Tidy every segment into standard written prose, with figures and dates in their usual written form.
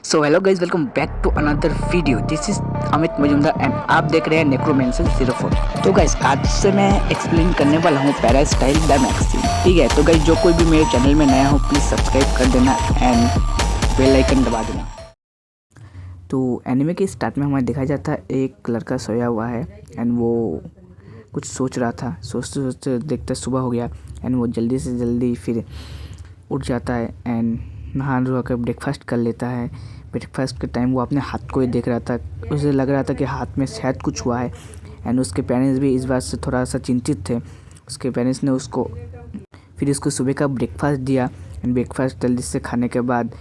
So hello guys, welcome back to another video. This is Amit Majumdar and आप देख रहे हैं नेक्रोमेंसर 04। तो गाइज आज से मैं एक्सप्लेन करने वाला हूँ पैरा स्टाइल द मैक्सिम। ठीक है, तो गाइज जो कोई भी मेरे चैनल में नया हो प्लीज़ सब्सक्राइब कर देना एंड बेल आइकन दबा देना। तो एनिमे के स्टार्ट में हमें दिखाया जाता है एक लड़का सोया हुआ है एंड वो कुछ सोच रहा था। सोचते सोचते देखते सुबह हो गया एंड वो जल्दी से जल्दी फिर उठ जाता है एंड नहा धो कर ब्रेकफास्ट कर लेता है। ब्रेकफास्ट के टाइम वो अपने हाथ को ही देख रहा था। उसे लग रहा था कि हाथ में शायद कुछ हुआ है एंड उसके पेरेंट्स भी इस बात से थोड़ा सा चिंतित थे। उसके पेरेंट्स ने उसको सुबह का ब्रेकफास्ट दिया एंड ब्रेकफास्ट जल्दी से खाने के बाद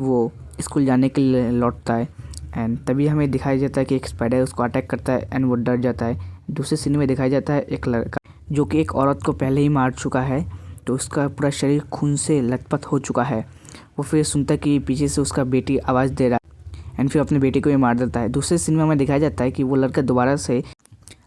वो स्कूल जाने के लिए लौटता है एंड तभी हमें दिखाया जाता है कि एक स्पाइडर उसको अटैक करता है एंड वो डर जाता है। दूसरे सीन में दिखाया जाता है एक लड़का जो कि एक औरत को पहले ही मार चुका है, तो उसका पूरा शरीर खून से लथपथ हो चुका है। वो फिर सुनता कि पीछे से उसका बेटी आवाज़ दे रहा है एंड फिर अपने बेटे को ही मार देता है। दूसरे सीन में हमें दिखाया जाता है कि वो लड़का दोबारा से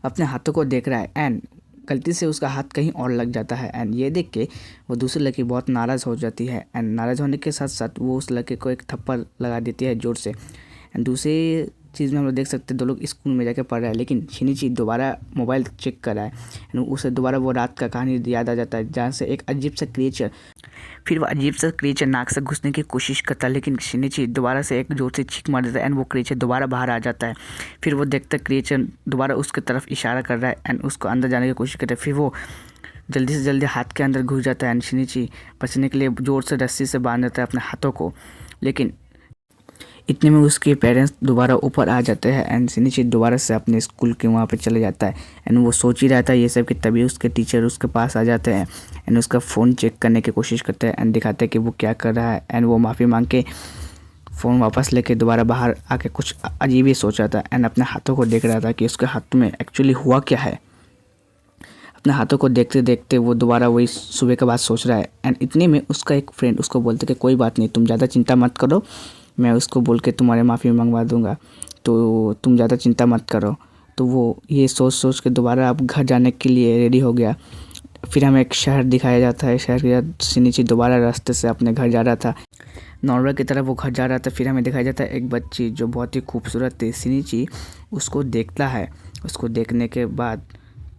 अपने हाथों को देख रहा है एंड गलती से उसका हाथ कहीं और लग जाता है एंड ये देख के वो दूसरे लड़की बहुत नाराज़ हो जाती है एंड नाराज़ होने के साथ साथ वो उस लड़के को एक थप्पड़ लगा देती है ज़ोर से। एंड दूसरी चीज़ में हम लोग देख सकते हैं दो लोग स्कूल में जाकर पढ़ रहा है, लेकिन शिनिची दोबारा मोबाइल चेक कर रहा है एंड उसे दोबारा वो रात का कहानी याद आ जाता है जहाँ से एक अजीब सा क्रिएचर नाक से घुसने की कोशिश करता है, लेकिन शिनिची दोबारा से एक जोर से चीख मार देता है एंड वो क्रिएचर दोबारा बाहर आ जाता है। फिर वो देखता क्रिएचर दोबारा उसके तरफ इशारा कर रहा है एंड उसको अंदर जाने की कोशिश करता है। फिर वो जल्दी से जल्दी हाथ के अंदर घुस जाता है एंड शिनिची बचने के लिए ज़ोर से रस्सी से बांध देता है अपने हाथों को। लेकिन इतने में उसके पेरेंट्स दोबारा ऊपर आ जाते हैं एंड शिनिची दोबारा से अपने स्कूल के वहाँ पे चले जाता है एंड वो सोच ही रहता है ये सब कि तभी उसके टीचर उसके पास आ जाते हैं एंड उसका फ़ोन चेक करने की कोशिश करते हैं एंड दिखाते हैं कि वो क्या कर रहा है एंड वो माफ़ी मांग के फ़ोन वापस लेके दोबारा बाहर आके कुछ अजीब ही सोच रहा था एंड अपने हाथों को देख रहा था कि उसके हाथ में एक्चुअली हुआ क्या है। अपने हाथों को देखते देखते वो दोबारा वही सुबह के बाद सोच रहा है एंड इतने में उसका एक फ्रेंड उसको बोलते कि कोई बात नहीं, तुम ज़्यादा चिंता मत करो, मैं उसको बोल के तुम्हारे माफ़ी मंगवा दूंगा, तो तुम ज़्यादा चिंता मत करो। तो वो ये सोच के दोबारा अब घर जाने के लिए रेडी हो गया। फिर हमें एक शहर दिखाया जाता है। शहर के शिनिची दोबारा रास्ते से अपने घर जा रहा था, नॉर्वे की तरफ वो घर जा रहा था। फिर हमें दिखाया जाता है एक बच्ची जो बहुत ही खूबसूरत थी। शिनिची उसको देखता है। उसको देखने के बाद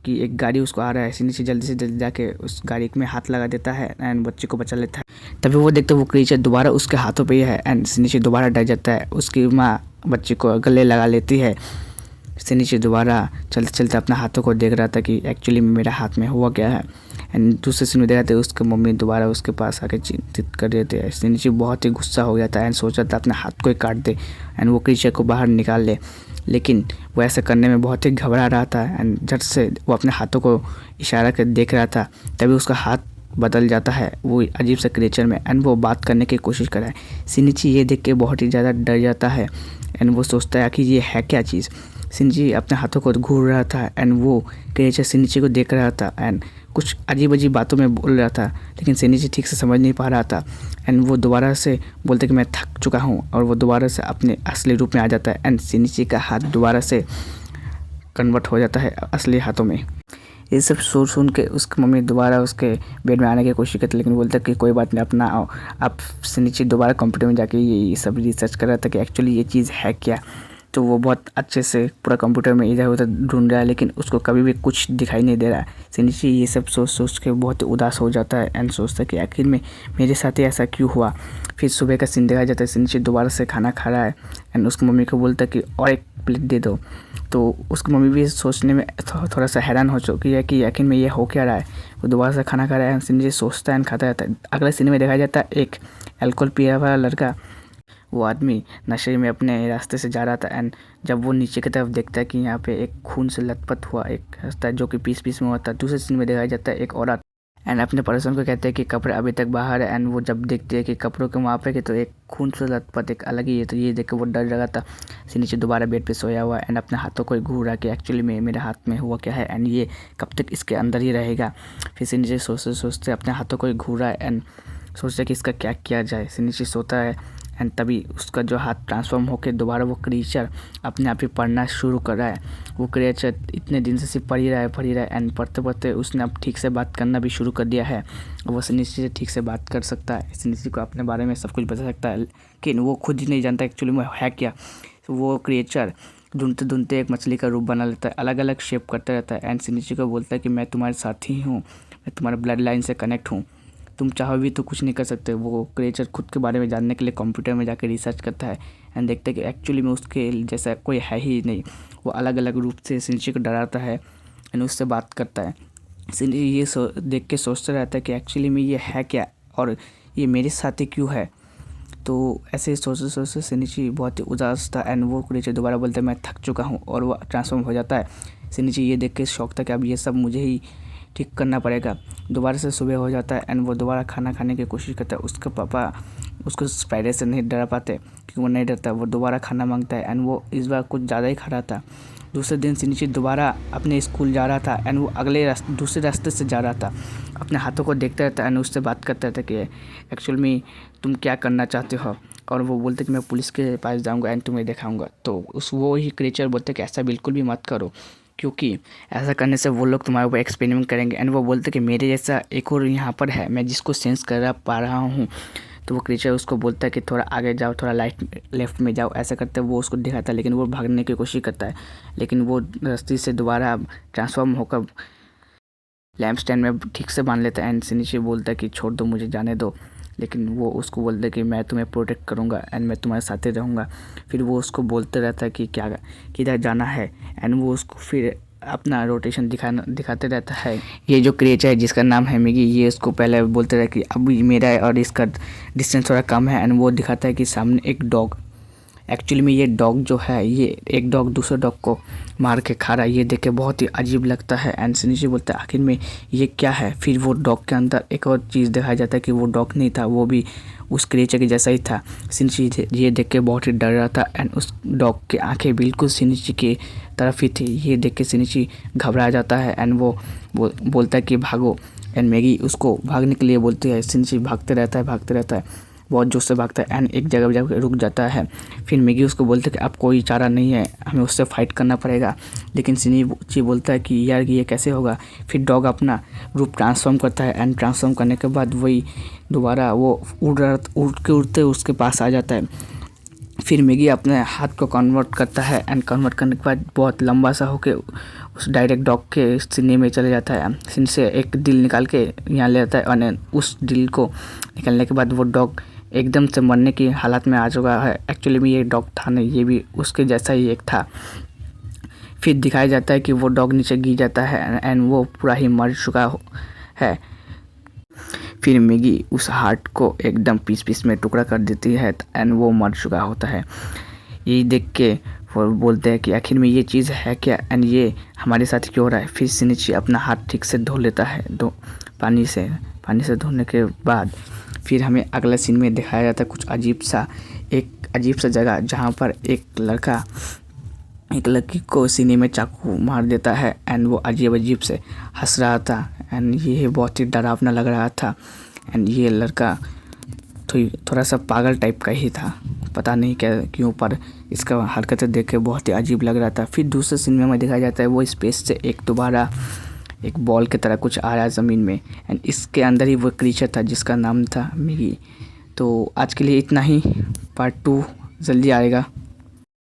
कि एक गाड़ी उसको आ रहा है, शिनिची जल्दी से जल्दी जाके उस गाड़ी में हाथ लगा देता है एंड बच्चे को बचा लेता है। तभी वो देखते वो क्रीचर दोबारा उसके हाथों पे ही है एंड शिनिची दोबारा डर जाता है। उसकी माँ बच्चे को गले लगा लेती है। शिनिची दोबारा चलते चलते अपने हाथों को देख रहा था कि एक्चुअली मेरा हाथ में हुआ क्या है एंड दूसरे सीन में देखा था उसके मम्मी दोबारा उसके पास आके चिंतित कर देते हैं। शिनिची बहुत ही गुस्सा हो गया था एंड सोच रहा था अपने हाथ को ही काट दे एंड वो क्रीचर को बाहर निकाल ले, लेकिन वो ऐसा करने में बहुत ही घबरा रहा था एंड झट से वो अपने हाथों को इशारा कर देख रहा था। तभी उसका हाथ बदल जाता है वो अजीब सा क्रिएचर में एंड वो बात करने की कोशिश कर रहा है। शिनिची ये देख के बहुत ही ज़्यादा डर जाता है एंड वो सोचता है कि ये है क्या चीज़। शिनिची अपने हाथों को घूर रहा था एंड वो क्रिएचर शिनिची को देख रहा था एंड कुछ अजीब अजीब बातों में बोल रहा था, लेकिन शिनिची ठीक से समझ नहीं पा रहा था एंड वो दोबारा से बोलते कि मैं थक चुका हूँ और वो दोबारा से अपने असली रूप में आ जाता है एंड शिनिची का हाथ दोबारा से कन्वर्ट हो जाता है असली हाथों में। ये सब सोच सुन के उसकी मम्मी दोबारा उसके बेड में आने की कोशिश करती, लेकिन बोलता कि कोई बात नहीं, अपना आओ। अब शिनिची दोबारा कंप्यूटर में जाके ये सब रिसर्च कर रहा था कि एक्चुअली ये चीज़ है क्या। तो वो बहुत अच्छे से पूरा कंप्यूटर में इधर उधर ढूंढ रहा है, लेकिन उसको कभी भी कुछ दिखाई नहीं दे रहा है। शिनिची ये सब सोच के बहुत उदास हो जाता है एंड सोचता है कि आखिर में मेरे साथ ही ऐसा क्यों हुआ। फिर सुबह का सीन दिखाया जाता है। शिनिची दोबारा से खाना खा रहा है एंड उसकी मम्मी को बोलता है कि और एक प्लेट दे दो। तो उसकी मम्मी भी सोचने में थोड़ा सा हैरान हो चुकी है कि आखिर में ये हो क्या रहा है। वो दोबारा से खाना खा रहा है, शिनिची सोचता है एंड खाता रहता है। अगले सीन में दिखाया जाता है एक अल्कोहल पिया हुआ लड़का। वो आदमी नशे में अपने रास्ते से जा रहा था एंड जब वो नीचे की तरफ देखता है कि यहाँ पे एक खून से लथपथ हुआ एक रास्ता है जो कि पीस पीस में होता है। दूसरे सीन में दिखाया जाता है एक औरत एंड अपने पड़ोसन को कहते हैं कि कपड़े अभी तक बाहर है एंड वो जब देखते हैं कि कपड़ों के वहाँ पे कि तो एक खून से लथपथ एक अलग ही है। तो ये देख के वो डर लगा था। शिनिची दोबारा बेड पे सोया हुआ एंड अपने हाथों को घूर रहा कि एक्चुअली में मेरे हाथ में हुआ क्या है एंड ये कब तक इसके अंदर ही रहेगा। फिर शिनिची सोचते सोचते अपने हाथों को घूर रहा है एंड सोचते कि इसका क्या किया जाए। शिनिची सोता है एंड तभी उसका जो हाथ ट्रांसफॉर्म होकर दोबारा वो क्रीचर अपने आप ही पढ़ना शुरू कर रहा है। वो क्रीचर इतने दिन से सिर्फ पढ़ ही रहा है एंड पढ़ते पढ़ते उसने अब ठीक से बात करना भी शुरू कर दिया है। वो सिनिची से ठीक से बात कर सकता है, सिनिची को अपने बारे में सब कुछ बता सकता है, लेकिन वो खुद ही नहीं जानता एक्चुअली में है क्या। वो क्रिएचर ढूंढते ढूंढते एक मछली का रूप बना लेता है, अलग अलग शेप करता रहता है एंड सिनिची को बोलता है कि मैं तुम्हारे साथी हूँ, मैं तुम्हारे ब्लड लाइन से कनेक्ट हूँ, तुम चाहो भी तो कुछ नहीं कर सकते। वो क्रिएचर खुद के बारे में जानने के लिए कंप्यूटर में जाकर रिसर्च करता है एंड देखता है कि एक्चुअली में उसके जैसा कोई है ही नहीं। वो अलग अलग रूप से सिनिची को डराता है एंड उससे बात करता है। सिनिची ये देख के सोचता रहता है कि एक्चुअली में ये है क्या और ये मेरे साथ ही क्यों है। तो ऐसे सोचते सोचते सिनिची बहुत ही उदास था एंड वो क्रिएचर दोबारा बोलता है मैं थक चुका हूँ और वो ट्रांसफॉर्म हो जाता है। सिनिची ये देख के शौक था कि अब ये सब मुझे ही ठीक करना पड़ेगा। दोबारा से सुबह हो जाता है एंड वो दोबारा खाना खाने की कोशिश करता है। उसका पापा उसको स्पाइडर से नहीं डरा पाते क्योंकि वो नहीं डरता। वो दोबारा खाना मांगता है एंड वो इस बार कुछ ज़्यादा ही खा रहा था। दूसरे दिन सिनिची दोबारा अपने स्कूल जा रहा था एंड वो दूसरे रास्ते से जा रहा था। अपने हाथों को देखता रहता एंड उससे बात करता था कि एक्चुअल में तुम क्या करना चाहते हो, और वो बोलते कि मैं पुलिस के पास जाऊंगा एंड तुम्हें दिखाऊंगा। तो वो ही क्रिएचर बोलते कि ऐसा बिल्कुल भी मत करो, क्योंकि ऐसा करने से वो लोग तुम्हारे ऊपर एक्सपेरिमेंट करेंगे। एंड वो बोलते कि मेरे जैसा एक और यहाँ पर है, मैं जिसको सेंस कर पा रहा हूँ। तो वो क्रिएचर उसको बोलता है कि थोड़ा आगे जाओ, थोड़ा लेफ्ट में जाओ। ऐसा करते वो उसको दिखाता है, लेकिन वो भागने की कोशिश करता है, लेकिन वो रस्सी से दोबारा ट्रांसफॉर्म होकर लैम्प स्टैंड में ठीक से बांध लेता है। एंड सिनिची बोलता है कि छोड़ दो, मुझे जाने दो, लेकिन वो उसको बोलता है कि मैं तुम्हें प्रोटेक्ट करूँगा एंड मैं तुम्हारे साथ ही रहूँगा। फिर वो उसको बोलते रहता है कि क्या किधर जाना है एंड वो उसको फिर अपना रोटेशन दिखाते रहता है। ये जो क्रिएचर है जिसका नाम है मिगी, ये उसको पहले बोलते रहे कि अब मेरा है और इसका डिस्टेंस थोड़ा कम है एंड वो दिखाता है कि सामने एक डॉग, एक्चुअली में ये डॉग जो है, ये एक डॉग दूसरे डॉग को मार के खा रहा है। ये देख के बहुत ही अजीब लगता है एंड सिनिची बोलता है आखिर में ये क्या है। फिर वो डॉग के अंदर एक और चीज़ दिखाया जाता है कि वो डॉग नहीं था, वो भी उस क्रिएचर के जैसा ही था। सिनिची ये देख के बहुत ही डर रहा था एंड उस डॉग की आंखें बिल्कुल सिनिची की तरफ ही थी। ये देख के सिनिची घबरा जाता है एंड वो बोलता है कि भागो एंड मैगी उसको भागने के लिए बोलती है। सिनिची भागते रहता है, बहुत जोर से भागता है एंड एक जगह जाकर रुक जाता है। फिर मैगी उसको बोलता है कि अब कोई चारा नहीं है, हमें उससे फाइट करना पड़ेगा, लेकिन सिनिची बोलता है कि यार ये कैसे होगा। फिर डॉग अपना रूप ट्रांसफॉर्म करता है एंड ट्रांसफॉर्म करने के बाद वही दोबारा वो उड़ते उसके पास आ जाता है। फिर मैगी अपने हाथ को कन्वर्ट करता है एंड कन्वर्ट करने के बाद बहुत लंबा सा होके उस डायरेक्ट डॉग के सीने में चले जाता है। सीने से एक दिल निकाल के यहाँ ले आता है और उस दिल को निकालने के बाद वो डॉग एकदम से मरने की हालत में आ चुका है। एक्चुअली में ये डॉग था नहीं, ये भी उसके जैसा ही एक था। फिर दिखाया जाता है कि वो डॉग नीचे गिर जाता है एंड वो पूरा ही मर चुका है। फिर मैगी उस हार्ट को एकदम पीस में टुकड़ा कर देती है एंड वो मर चुका होता है। यही देख के वो बोलते हैं कि आखिर में ये चीज़ है क्या एंड ये हमारे साथ क्यों हो रहा है। फिर सिनिची अपना हाथ ठीक से धो लेता है पानी से धोने के बाद फिर हमें अगला सीन में दिखाया जाता है कुछ एक अजीब सा जगह, जहाँ पर एक लड़की को सीने में चाकू मार देता है एंड वो अजीब से हंस रहा था एंड ये बहुत ही डरावना लग रहा था। एंड ये लड़का थोड़ा सा पागल टाइप का ही था, पता नहीं क्यों, पर इसका हरकतें देख के बहुत ही अजीब लग रहा था। फिर दूसरे सीन में दिखाया जाता है वो स्पेस से दोबारा एक बॉल की तरह कुछ आ रहा है ज़मीन में एंड इसके अंदर ही वो क्रीचर था जिसका नाम था मिगी। तो आज के लिए इतना ही, पार्ट 2 जल्दी आएगा।